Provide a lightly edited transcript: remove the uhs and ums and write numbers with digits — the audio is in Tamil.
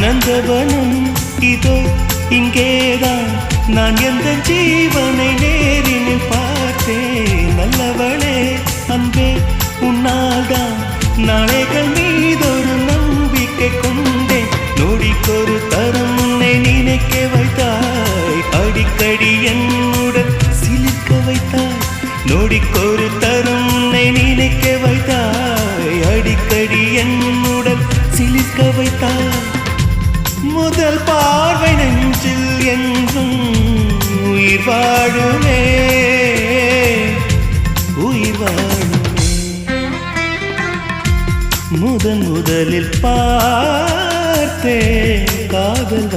நந்தவனம் இதோ இங்கேதான் நான் எந்த ஜீவனை நேரினில் பார்த்தேன் நல்லவளே அன்பே உன்னால்தான் நாளைகள் மீதொரு நம்பிக்கை கொண்டேன் நொடிக்கொரு தரம் உன்னை நினைக்க வைத்தாய் அடிக்கடி என்னுடன் சிலிர்க்க வைத்தாய் நொடிக்கொரு தரம் உன்னை நினைக்க வைத்தாய் அடிக்கடி என்னுடன் சிலிர்க்க வைத்தாய் முதல் பார்வை நெஞ்சில் என்றும் உயிர் வாழுமே உயிர் வாழுமே முதலில் பார்த்தே காதல்